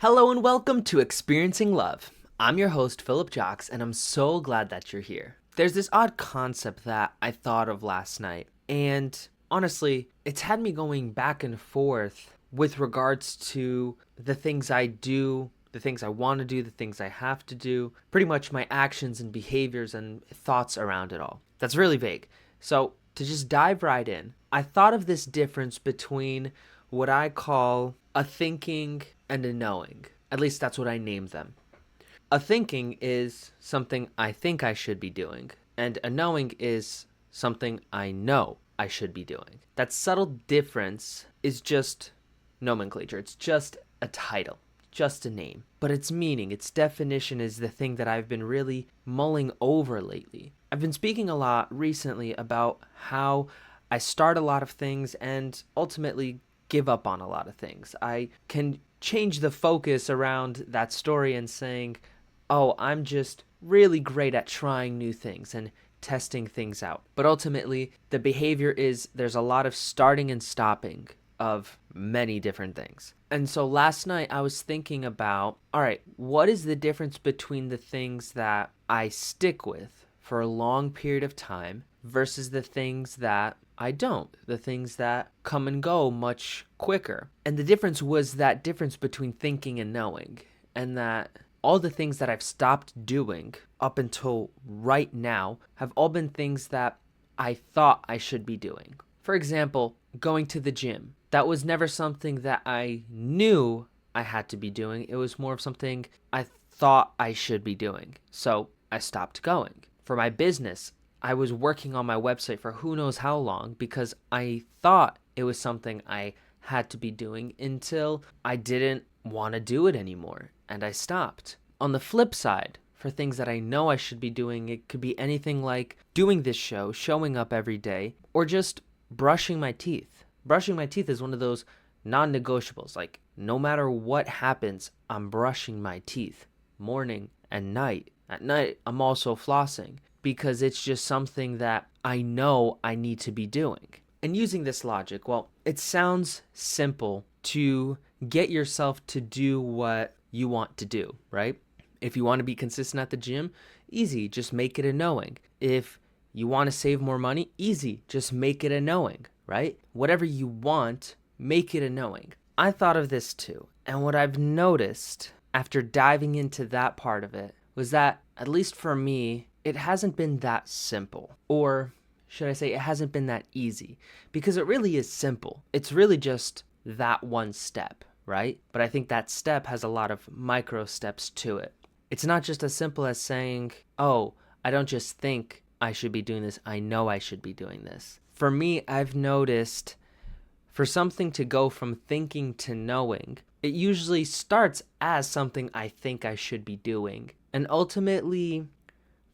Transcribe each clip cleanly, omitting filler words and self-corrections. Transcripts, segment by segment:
Hello and welcome to Experiencing Love. I'm your host, Philip Jocks, and I'm so glad that you're here. There's this odd concept that I thought of last night, and honestly, it's had me going back and forth with regards to the things I do, the things I want to do, the things I have to do, pretty much my actions and behaviors and thoughts around it all. That's really vague. So, to just dive right in, I thought of this difference between what I call a thinking and a knowing. At least that's what I name them. A thinking is something I think I should be doing, and a knowing is something I know I should be doing. That subtle difference is just nomenclature. It's just a title, just a name. But its meaning, its definition is the thing that I've been really mulling over lately. I've been speaking a lot recently about how I start a lot of things and ultimately give up on a lot of things. I can change the focus around that story and saying, oh, I'm just really great at trying new things and testing things out. But ultimately, the behavior is there's a lot of starting and stopping of many different things. And so last night I was thinking about, all right, what is the difference between the things that I stick with for a long period of time versus the things that I don't, the things that come and go much quicker. And the difference was that difference between thinking and knowing, and that all the things that I've stopped doing up until right now have all been things that I thought I should be doing. For example, going to the gym. That was never something that I knew I had to be doing. It was more of something I thought I should be doing. So I stopped going. For my business, I was working on my website for who knows how long because I thought it was something I had to be doing until I didn't want to do it anymore and I stopped. On the flip side, for things that I know I should be doing, it could be anything like doing this show, showing up every day, or just brushing my teeth. Brushing my teeth is one of those non-negotiables. Like, no matter what happens, I'm brushing my teeth morning and night. At night, I'm also flossing, because it's just something that I know I need to be doing. And using this logic, well, it sounds simple to get yourself to do what you want to do, right? If you want to be consistent at the gym, easy, just make it a knowing. If you want to save more money, easy, just make it a knowing, right? Whatever you want, make it a knowing. I thought of this too, and what I've noticed after diving into that part of it was that, at least for me, it hasn't been that simple. Or should I say it hasn't been that easy? Because it really is simple. It's really just that one step, right? But I think that step has a lot of micro steps to it. It's not just as simple as saying, oh, I don't just think I should be doing this, I know I should be doing this. For me, I've noticed for something to go from thinking to knowing, it usually starts as something I think I should be doing. And ultimately,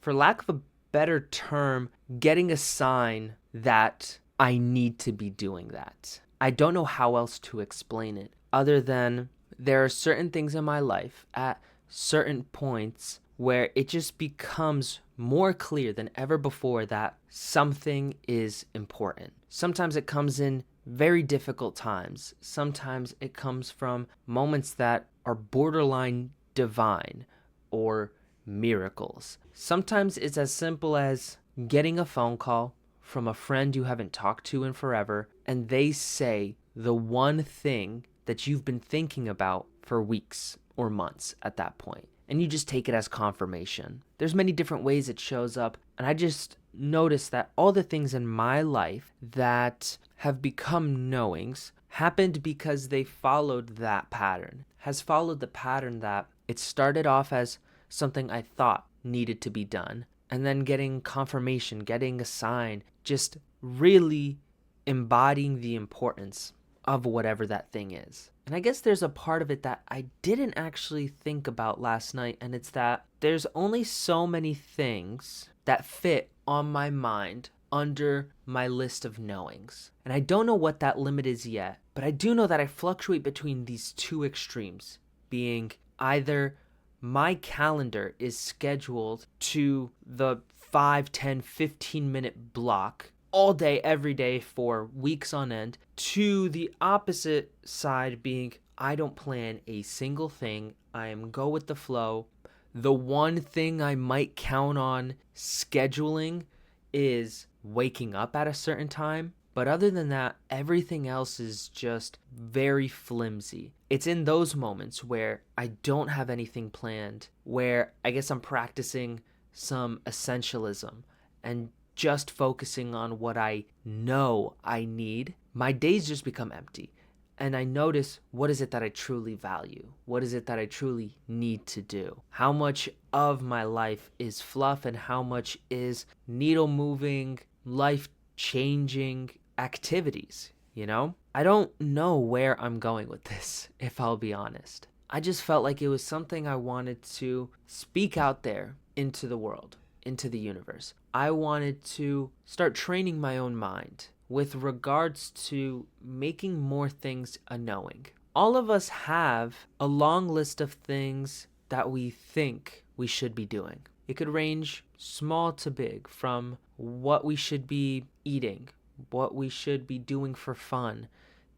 for lack of a better term, getting a sign that I need to be doing that. I don't know how else to explain it other than there are certain things in my life at certain points where it just becomes more clear than ever before that something is important. Sometimes it comes in very difficult times. Sometimes it comes from moments that are borderline divine or miracles. Sometimes it's as simple as getting a phone call from a friend you haven't talked to in forever, and they say the one thing that you've been thinking about for weeks or months at that point, and you just take it as confirmation. There's many different ways it shows up, and I just noticed that all the things in my life that have become knowings happened because they followed that pattern, has followed the pattern that it started off as something I thought needed to be done, and then getting confirmation, getting a sign, just really embodying the importance of whatever that thing is. And I guess there's a part of it that I didn't actually think about last night, and it's that there's only so many things that fit on my mind under my list of knowings. And I don't know what that limit is yet, but I do know that I fluctuate between these two extremes, being either my calendar is scheduled to the 5, 10, 15-minute block all day, every day for weeks on end, to the opposite side being I don't plan a single thing. I am go with the flow. The one thing I might count on scheduling is waking up at a certain time. But other than that, everything else is just very flimsy. It's in those moments where I don't have anything planned, where I guess I'm practicing some essentialism and just focusing on what I know I need. My days just become empty. And I notice, what is it that I truly value? What is it that I truly need to do? How much of my life is fluff and how much is needle moving, life changing activities, you know? I don't know where I'm going with this, if I'll be honest. I just felt like it was something I wanted to speak out there into the world, into the universe. I wanted to start training my own mind with regards to making more things a knowing. All of us have a long list of things that we think we should be doing. It could range small to big, from what we should be eating, what we should be doing for fun,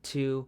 to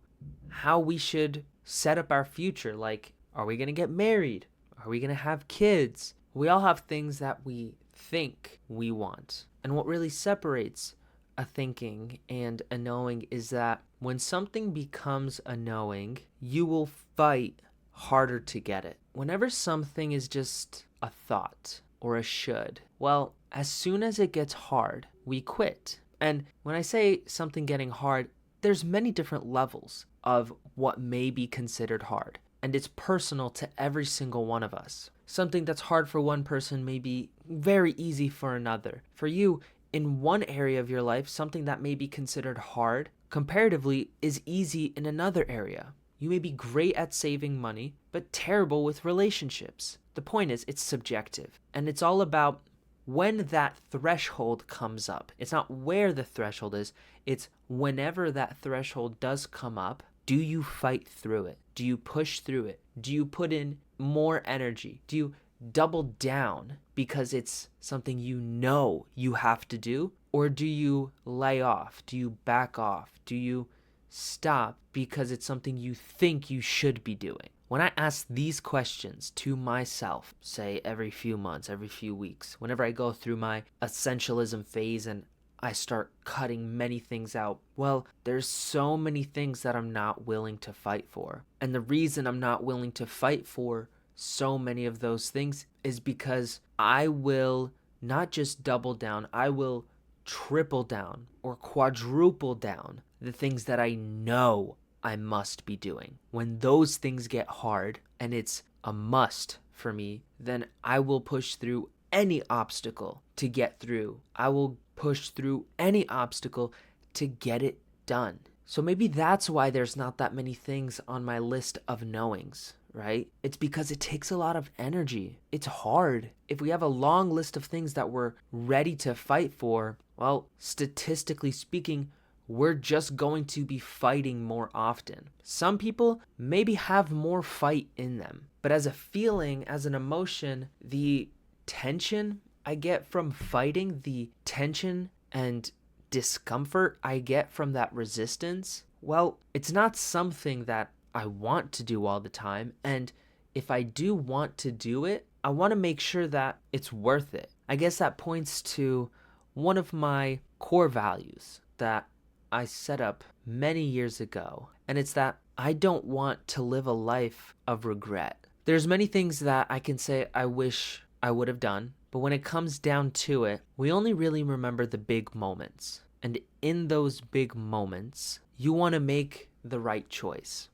how we should set up our future. Like, are we going to get married? Are we going to have kids? We all have things that we think we want. And what really separates a thinking and a knowing is that when something becomes a knowing, you will fight harder to get it. Whenever something is just a thought or a should, well, as soon as it gets hard, we quit. And when I say something getting hard, there's many different levels of what may be considered hard. And it's personal to every single one of us. Something that's hard for one person may be very easy for another. For you, in one area of your life, something that may be considered hard, comparatively, is easy in another area. You may be great at saving money, but terrible with relationships. The point is, it's subjective. And it's all about when that threshold comes up. It's not where the threshold is, it's whenever that threshold does come up, do you fight through it? Do you push through it? Do you put in more energy? Do you double down because it's something you know you have to do? Or do you lay off? Do you back off? Do you stop because it's something you think you should be doing? When I ask these questions to myself, say every few months, every few weeks, whenever I go through my essentialism phase and I start cutting many things out, well, there's so many things that I'm not willing to fight for. And the reason I'm not willing to fight for so many of those things is because I will not just double down, I will triple down or quadruple down the things that I know I must be doing. When those things get hard and it's a must for me, then I will push through any obstacle to get through. I will push through any obstacle to get it done. So maybe that's why there's not that many things on my list of knowings, right? It's because it takes a lot of energy. It's hard. If we have a long list of things that we're ready to fight for, well, statistically speaking, we're just going to be fighting more often. Some people maybe have more fight in them, but as a feeling, as an emotion, the tension I get from fighting, the tension and discomfort I get from that resistance, well, it's not something that I want to do all the time. And if I do want to do it, I want to make sure that it's worth it. I guess that points to one of my core values that I set up many years ago. And it's that I don't want to live a life of regret. There's many things that I can say I wish I would have done, but when it comes down to it, we only really remember the big moments. And in those big moments, you want to make the right choice.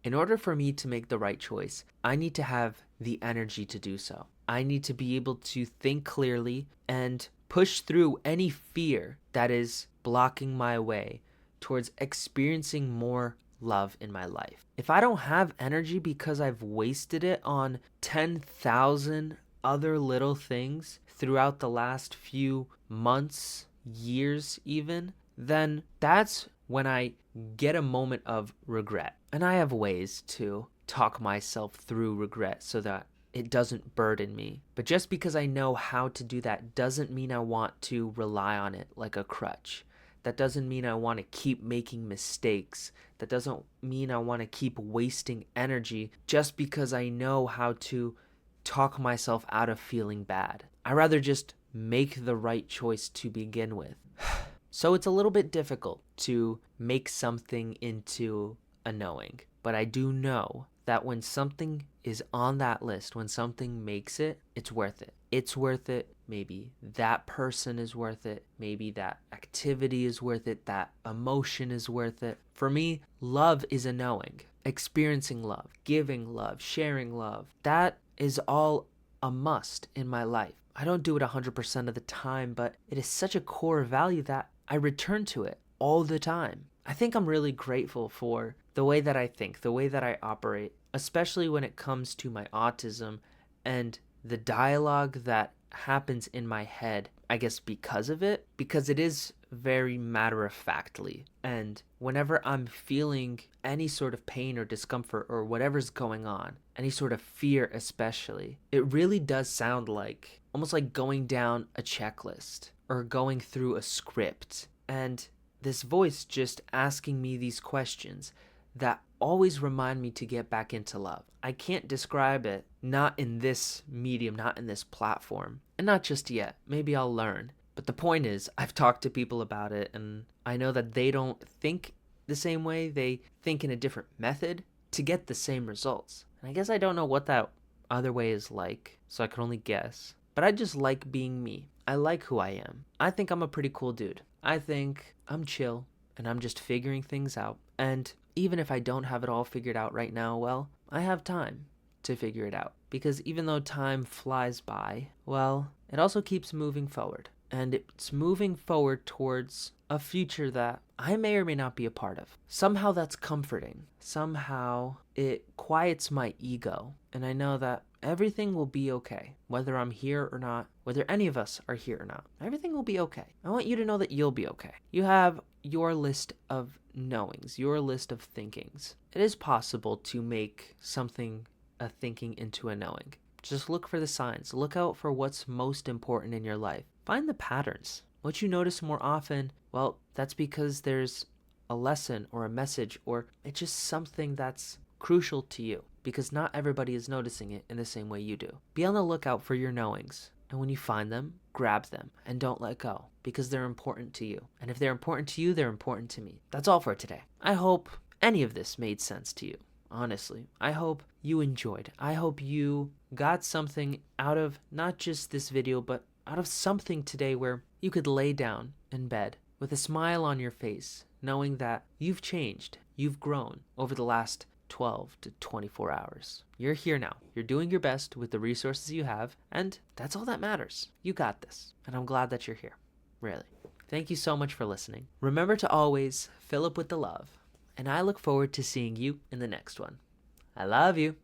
In order for me to make the right choice, I need to have the energy to do so. I need to be able to think clearly and push through any fear that is blocking my way towards experiencing more love in my life. If I don't have energy because I've wasted it on 10,000 other little things throughout the last few months, years even, then that's when I get a moment of regret. And I have ways to talk myself through regret so that it doesn't burden me. But just because I know how to do that doesn't mean I want to rely on it like a crutch. That doesn't mean I want to keep making mistakes. That doesn't mean I want to keep wasting energy just because I know how to talk myself out of feeling bad. I'd rather just make the right choice to begin with. So it's a little bit difficult to make something into a knowing, but I do know that when something is on that list, when something makes it, it's worth it. It's worth it. Maybe that person is worth it. Maybe that activity is worth it. That emotion is worth it. For me, love is a knowing. Experiencing love, giving love, sharing love. That is all a must in my life. I don't do it 100% of the time, but it is such a core value that I return to it all the time. I think I'm really grateful for the way that I think, the way that I operate, especially when it comes to my autism and the dialogue that happens in my head, I guess because of it, because it is very matter-of-factly. And whenever I'm feeling any sort of pain or discomfort or whatever's going on, any sort of fear especially, it really does sound like almost like going down a checklist or going through a script. And this voice just asking me these questions that always remind me to get back into love. I can't describe it, not in this medium, not in this platform, and not just yet. Maybe I'll learn. But the point is, I've talked to people about it, and I know that they don't think the same way. They think in a different method to get the same results. And I guess I don't know what that other way is like, so I can only guess. But I just like being me. I like who I am. I think I'm a pretty cool dude. I think I'm chill, and I'm just figuring things out. And even if I don't have it all figured out right now, well, I have time to figure it out. Because even though time flies by, well, it also keeps moving forward. And it's moving forward towards a future that I may or may not be a part of. Somehow that's comforting. Somehow it quiets my ego. And I know that everything will be okay. Whether I'm here or not, whether any of us are here or not, everything will be okay. I want you to know that you'll be okay. You have your list of knowings, your list of thinkings. It is possible to make something a thinking into a knowing. Just look for the signs. Look out for what's most important in your life. Find the patterns. What you notice more often, well, that's because there's a lesson or a message, or it's just something that's crucial to you, because not everybody is noticing it in the same way you do. Be on the lookout for your knowings, and when you find them, grab them and don't let go, because they're important to you. And if they're important to you, they're important to me. That's all for today. I hope any of this made sense to you. Honestly, I hope you enjoyed. I hope you got something out of not just this video, but out of something today where you could lay down in bed with a smile on your face, knowing that you've changed, you've grown over the last 12 to 24 hours. You're here now. You're doing your best with the resources you have, and that's all that matters. You got this, and I'm glad that you're here. Really. Thank you so much for listening. Remember to always fill up with the love, and I look forward to seeing you in the next one. I love you.